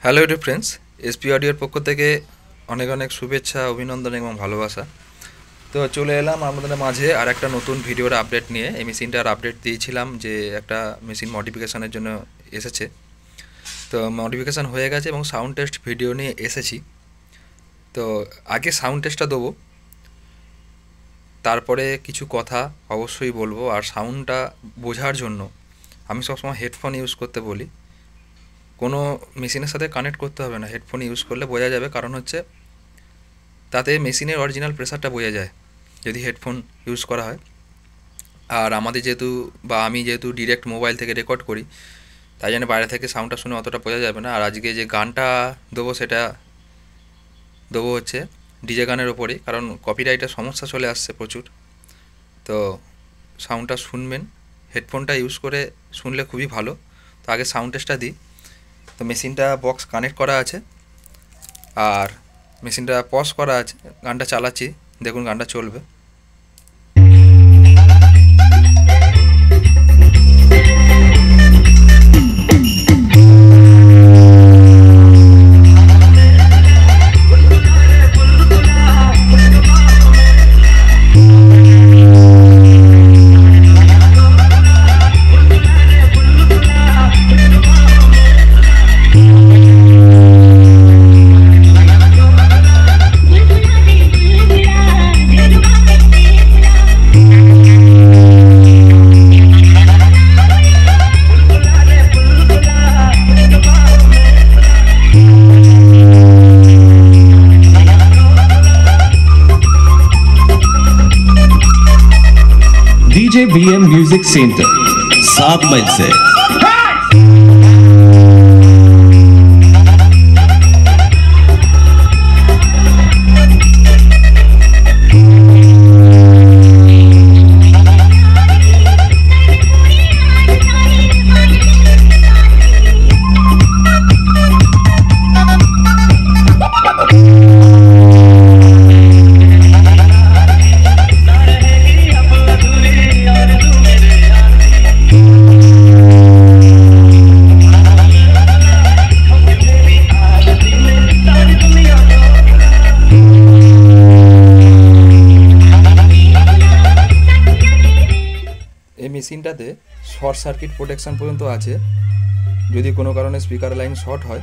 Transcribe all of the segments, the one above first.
Hello YouTube friends, SP অডিওর পক্ষ থেকে অনেক অনেক শুভেচ্ছা, অভিনন্দন এবং ভালোবাসা। তো চলে এলাম আমাদের মাঝে আর একটা নতুন ভিডিওর আপডেট নিয়ে। এই মেশিনটার আপডেট দিয়েছিলাম যে একটা মেশিন মডিফিকেশানের জন্য এসেছে। তো মডিফিকেশান হয়ে গেছে এবং সাউন্ড টেস্ট ভিডিও নিয়ে এসেছি। তো আগে সাউন্ড টেস্টটা দেবো, তারপরে কিছু কথা অবশ্যই বলবো। আর সাউন্ডটা বোঝার জন্য আমি সবসময় হেডফোন ইউজ করতে বলি। কোনো মেশিনের সাথে কানেক্ট করতে হবে না, হেডফোন ইউজ করলে বোঝা যাবে। কারণ হচ্ছে তাতে মেশিনের অরিজিনাল প্রেসারটা বোঝা যায় যদি হেডফোন ইউজ করা হয়। আর আমাদের যেহেতু আমি যেহেতু ডিরেক্ট মোবাইল থেকে রেকর্ড করি, তাই জন্য বাইরে থেকে সাউন্ডটা শুনে অতটা বোঝা যাবে না। আর আজকে যে গানটা দেবো সেটা দেবো হচ্ছে ডিজে গানের ওপরেই, কারণ কপিরাইটের সমস্যা চলে আসছে প্রচুর। তো সাউন্ডটা শুনবেন, হেডফোনটা ইউজ করে শুনলে খুবই ভালো। তো আগে সাউন্ড টেস্টটা দিই। তো মেশিনটা বক্স কানেক্ট করা আছে আর মেশিনটা পজ করা আছে। গানটা চালাচ্ছি, দেখুন গানটা চলবে। डीजे बीएम म्यूजिक सेंटर 7 मई से এই মেশিনটাতে শর্ট সার্কিট প্রোটেকশান পর্যন্ত আছে। যদি কোনো কারণে স্পিকার লাইন শর্ট হয়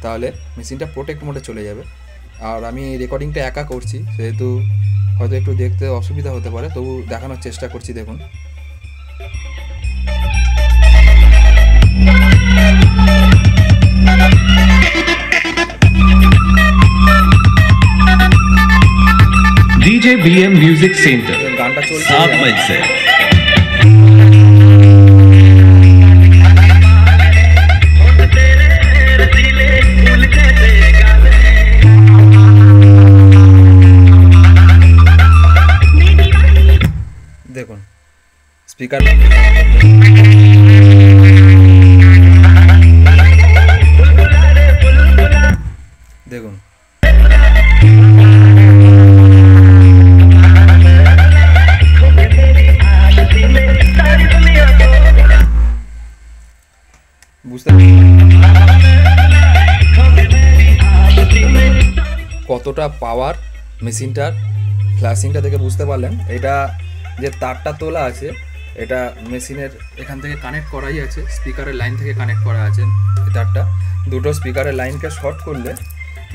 তাহলে মেশিনটা প্রোটেক্ট মোডে চলে যাবে। আর আমি রেকর্ডিংটা একা করছি, সেহেতু হয়তো একটু দেখতে অসুবিধা হতে পারে, তবু দেখানোর চেষ্টা করছি। দেখুন, डीजे बीएम म्यूजिक सेंटर গানটা চলছে। 7 मई से দেখুন স্পিকার, দেখুন বুঝতে কতটা পাওয়ার মেশিনটার। ফ্ল্যাশিংটা দেখে বুঝতে পারলেন। এটা যে তারটা তোলা আছে এটা মেশিনের এখান থেকে কানেক্ট করাই আছে, স্পিকারের লাইন থেকে কানেক্ট করা আছে। এই তারটা দুটো স্পিকারের লাইনকে শর্ট করলে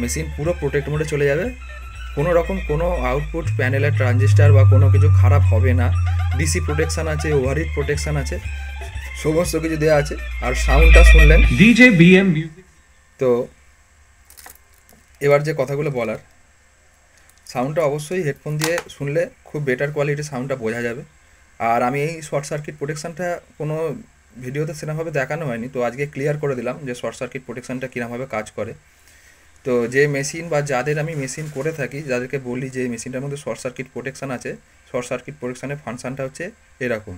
মেশিন পুরো প্রোটেক্ট মোডে চলে যাবে। কোনো রকম কোনো আউটপুট প্যানেলের ট্রানজিস্টার বা কোনো কিছু খারাপ হবে না। ডিসি প্রোটেকশান আছে, ওভারহিট প্রোটেকশান আছে, সমস্ত কিছু দেওয়া আছে। আর সাউন্ডটা শুনলেন डीजे बीएम म्यूजिक। তো এবার যে কথাগুলো বলার, সাউন্ডটা অবশ্যই হেডফোন দিয়ে শুনলে খুব বেটার কোয়ালিটির সাউন্ডটা বোঝা যাবে। আর আমি এই শর্ট সার্কিট প্রোটেকশানটা কোনো ভিডিওতে সেরকমভাবে দেখানো হয়নি, তো আজকে ক্লিয়ার করে দিলাম যে শর্ট সার্কিট প্রোটেকশানটা কীরকমভাবে কাজ করে। তো যে মেশিন বা যাদের আমি মেশিন করে থাকি, যাদেরকে বলি যে মেশিনটার মধ্যে শর্ট সার্কিট প্রোটেকশান আছে, শর্ট সার্কিট প্রোটেকশানের ফাংশানটা হচ্ছে এরকম।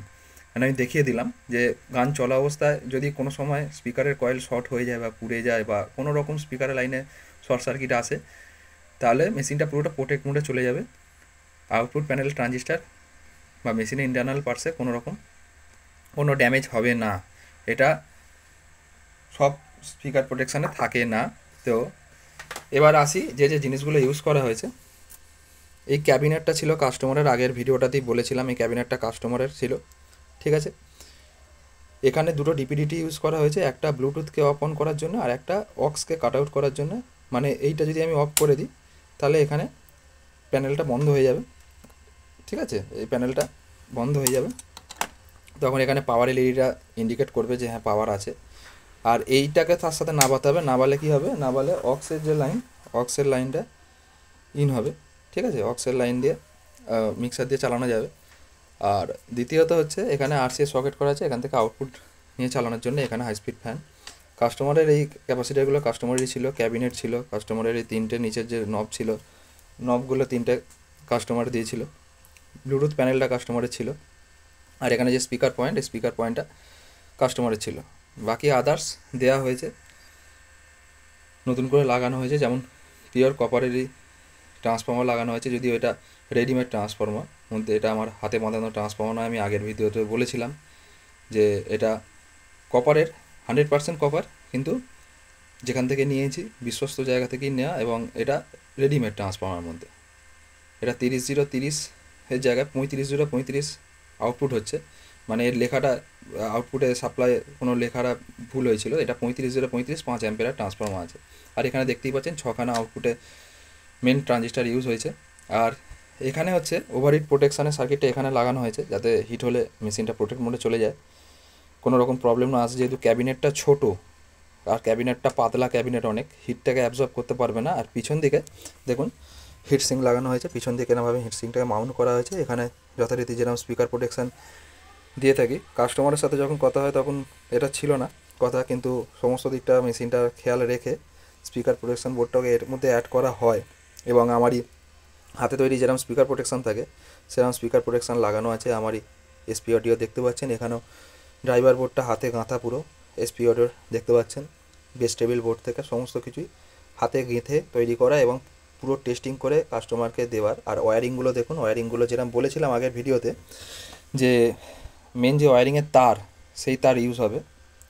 মানে আমি দেখিয়ে দিলাম যে গান চলা অবস্থায় যদি কোনো সময় স্পিকারের কয়েল শর্ট হয়ে যায় বা পুড়ে যায় বা কোনো রকম স্পিকারের লাইনে শর্ট সার্কিট আসে, তাহলে মেশিনটা পুরোটা প্রোটেক্ট মোডে চলে যাবে। আউটপুট প্যানেল ট্রানজিস্টার বা মেশিনের ইন্টারনাল পার্টসে কোনো রকম কোনো ড্যামেজ হবে না। এটা সব স্পিকার প্রোটেকশানে থাকে না। তো এবার আসি যে জিনিসগুলো ইউজ করা হয়েছে। এই ক্যাবিনেটটা ছিল কাস্টমারের, আগের ভিডিওটাতেই বলেছিলাম এই ক্যাবিনেটটা কাস্টমারের ছিল, ঠিক আছে। এখানে দুটো ডিপিডিটি ইউজ করা হয়েছে, একটা ব্লুটুথকে অফ অন করার জন্য আর একটা অক্সকে কাট আউট করার জন্য। মানে এইটা যদি আমি অফ করে দিই তাহলে এখানে প্যানেলটা বন্ধ হয়ে যাবে, ঠিক আছে, এই প্যানেলটা বন্ধ হয়ে যাবে। তখন এখানে পাওয়ার এলইডিটা ইন্ডিকেট করবে যে হ্যাঁ পাওয়ার আছে। আর এইটাকে তার সাথে নাবাতে হবে, নাবালে কী হবে, নাবালে অক্সের যে লাইন, অক্সের লাইনটা ইন হবে, ঠিক আছে, অক্সের লাইন দিয়ে মিক্সার দিয়ে চালানো যাবে। আর দ্বিতীয়ত হচ্ছে এখানে আরসিএস সকেট করা আছে, এখান থেকে আউটপুট নিয়ে চালানোর জন্য এখানে হাই স্পিড ফ্যান। কাস্টমারের এই ক্যাপাসিটারগুলো কাস্টমারেরই ছিল, ক্যাবিনেট ছিল কাস্টমারের, এই তিনটে নিচের যে নব ছিল নবগুলো তিনটে কাস্টমার দিয়েছিল, ব্লুটুথ প্যানেলটা কাস্টমারের ছিল, আর এখানে যে স্পিকার পয়েন্ট, এই স্পিকার পয়েন্টটা কাস্টমারের ছিল। বাকি আদার্স দেয়া হয়েছে, নতুন করে লাগানো হয়েছে, যেমন পিওর কপারেরই ট্রান্সফর্মার লাগানো হয়েছে, যদিও এটা রেডিমেড ট্রান্সফর্মার, মধ্যে এটা আমার হাতে বাঁধানো ট্রান্সফর্মার নয়। আমি আগের ভিডিওতে বলেছিলাম যে এটা কপারের 100% কপার, কিন্তু যেখান থেকে নিয়েছি বিশ্বস্ত জায়গা থেকেই নেওয়া, এবং এটা রেডিমেড ট্রান্সফর্মার মধ্যে। এটা 30-0-30 এর জায়গায় 35-0-35 আউটপুট হচ্ছে, মানে এর লেখাটা আউটপুটে সাপ্লাই কোনো লেখাটা ভুল হয়েছিল, এটা 35-0-35 5 অ্যাম্পিয়ার ট্রান্সফর্মার আছে। আর এখানে দেখতেই পাচ্ছেন 6খানা আউটপুটে মেন ট্রানজিস্টার ইউজ হয়েছে। আর এখানে হচ্ছে ওভারহিট প্রোটেকশানের সার্কিটটা এখানে লাগানো হয়েছে, যাতে হিট হলে মেশিনটা প্রোটেক্ট মোডে চলে যায়, কোনো রকম প্রবলেম না আসে। যেহেতু ক্যাবিনেটটা ছোটো আর ক্যাবিনেটটা পাতলা ক্যাবিনেট, অনেক হিটটাকে অ্যাবজর্ব করতে পারবে না। আর পিছন দিকে দেখুন হিটসিং লাগানো হয়েছে, পিছন দিকে এরকমভাবে হিটসিংটাকে মাউন্ট করা হয়েছে। এখানে যথারীতি যেরকম স্পিকার প্রোটেকশান দিয়ে থাকি, কাস্টমারের সাথে যখন কথা হয় তখন এটা ছিল না কথা, কিন্তু সমস্ত দিকটা মেশিনটা খেয়াল রেখে স্পিকার প্রোটেকশান বোর্ডটাকে এর মধ্যে অ্যাড করা হয়। এবং আমারই হাতে তৈরি যেরকম স্পিকার প্রোটেকশান থাকে সেরকম স্পিকার প্রোটেকশান লাগানো আছে। আমারই এসপি অডিও দেখতে পাচ্ছেন, এখানেও ড্রাইভার বোর্ডটা হাতে গাঁথা, পুরো এসপি অডিও দেখতে পাচ্ছেন, বেস টেবিল বোর্ড থেকে সমস্ত কিছুই হাতে গেঁথে তৈরি করা এবং পুরো টেস্টিং করে কাস্টমারকে দেওয়ার। আর ওয়্যারিংগুলো দেখুন, ওয়্যারিংগুলো যেরকম বলেছিলাম আগের ভিডিওতে যে মেন যে ওয়্যারিংয়ের তার, সেই তার ইউজ হবে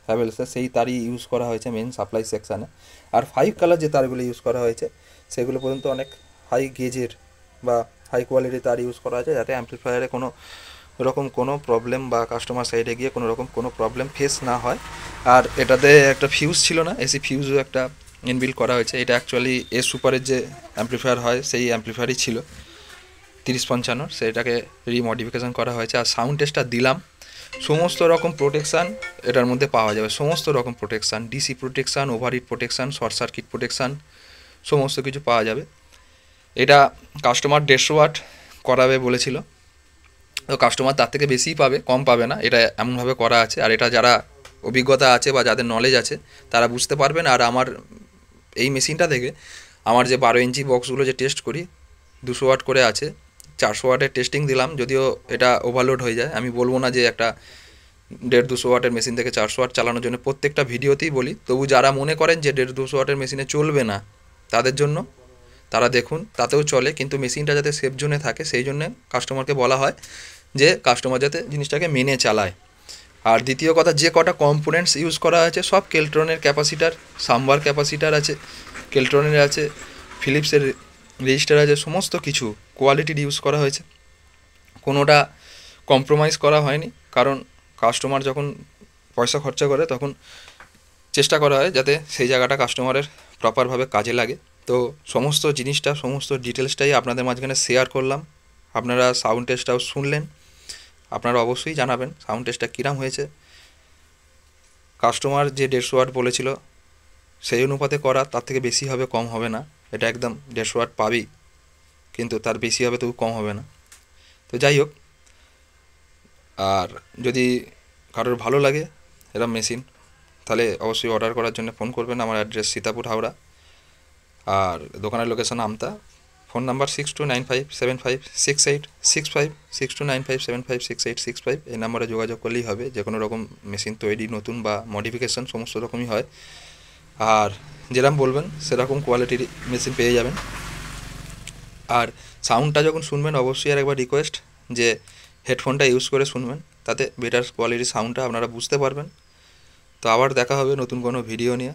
হ্যাভেলসের, সেই তারই ইউজ করা হয়েছে মেন সাপ্লাই সেকশানে। আর 5 কালার যে তারগুলো ইউজ করা হয়েছে সেগুলো পর্যন্ত অনেক হাই গেজের বা হাই কোয়ালিটির তার ইউজ করা আছে, যাতে অ্যাম্পলিফায়ারে কোনো রকম কোনো প্রবলেম বা কাস্টমার সাইডে গিয়ে কোনো রকম কোনো প্রবলেম ফেস না হয়। আর এটাতে একটা ফিউজ ছিল না, এসি ফিউজও একটা ইনবিল্ড করা হয়েছে। এটা অ্যাকচুয়ালি এস সুপারের যে অ্যাম্পলিফায়ার হয় সেই অ্যাম্পলিফায়ারই ছিল 3055, সেটাকে রিমডিফিকেশান করা হয়েছে। আর সাউন্ড টেস্টটা দিলাম, সমস্ত রকম প্রোটেকশান এটার মধ্যে পাওয়া যাবে, সমস্ত রকম protection, DC protection, overheat protection, short circuit protection, সমস্ত কিছু পাওয়া যাবে। এটা কাস্টমার 150 ওয়াট করাবে বলেছিল, তো কাস্টমার তার থেকে বেশিই পাবে, কম পাবে না, এটা এমনভাবে করা আছে। আর এটা যারা অভিজ্ঞতা আছে বা যাদের নলেজ আছে তারা বুঝতে পারবেন। আর আমার এই মেশিনটা থেকে আমার যে 12 ইঞ্চি বক্সগুলো যে টেস্ট করি 200 ওয়াট করে আছে, 400 ওয়াটের টেস্টিং দিলাম, যদিও এটা ওভারলোড হয়ে যায়। আমি বলবো না যে একটা 150-200 ওয়াটের মেশিন থেকে 400 ওয়াট চালানোর জন্য, প্রত্যেকটা ভিডিওতেই বলি। তবু যারা মনে করেন যে 150-200 ওয়াটের মেশিনে চলবে না, তাদের জন্য তারা দেখুন তাতেও চলে, কিন্তু মেশিনটা যাতে সেফ জোনে থাকে সেই জন্যে কাস্টমারকে বলা হয় যে কাস্টমার যাতে জিনিসটাকে মেনে চালায়। আর দ্বিতীয় কথা, যে কটা কম্পোনেন্টস ইউজ করা হয়েছে সব কেলট্রনের ক্যাপাসিটার, সাম্বার ক্যাপাসিটার আছে, কেলট্রনের আছে, ফিলিপসের রেজিস্টার আছে, সমস্ত কিছু কোয়ালিটির ইউজ করা হয়েছে, কোনোটা কম্প্রোমাইজ করা হয়নি। কারণ কাস্টমার যখন পয়সা খরচা করে তখন চেষ্টা করা হয় যাতে সেই জায়গাটা কাস্টমারের প্রপারভাবে কাজে লাগে। তো সমস্ত জিনিসটা, সমস্ত ডিটেলসটাই আপনাদের মাঝখানে শেয়ার করলাম। আপনারা সাউন্ড টেস্টটাও শুনলেন, আপনারা অবশ্যই জানাবেন সাউন্ড টেস্টটা কীরকম হয়েছে। কাস্টমার যে 150 ওয়াট বলেছিল সেই অনুপাতে করা, তার থেকে বেশি হবে, কম হবে না। এটা একদম 150 ওয়াট পাবেই, কিন্তু তার বেশি হবে তবু কম হবে না। তো যাই হোক, আর যদি কারোর ভালো লাগে এরকম মেশিন, তাহলে অবশ্যই অর্ডার করার জন্য ফোন করবেন। আমার অ্যাড্রেস সীতাপুর, হাওড়া, আর দোকানের লোকেশন আমতা। Phone number 6295756865, 6295756865। এই নাম্বারে যোগাযোগ করলেই হবে। যে কোনো রকম মেশিন তৈরি, নতুন বা মডিফিকেশান, সমস্ত রকমই হয়। আর যেরকম বলবেন সেরকম কোয়ালিটির মেশিন পেয়ে যাবেন। আর সাউন্ডটা যখন শুনবেন অবশ্যই আর একবার রিকোয়েস্ট যে হেডফোনটা ইউজ করে শুনবেন, তাতে বেটার কোয়ালিটির সাউন্ডটা আপনারা বুঝতে পারবেন। তো আবার দেখা হবে নতুন কোনো ভিডিও নিয়ে।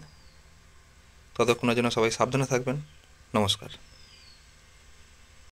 ততক্ষণের জন্য সবাই সাবধানে থাকবেন। নমস্কার।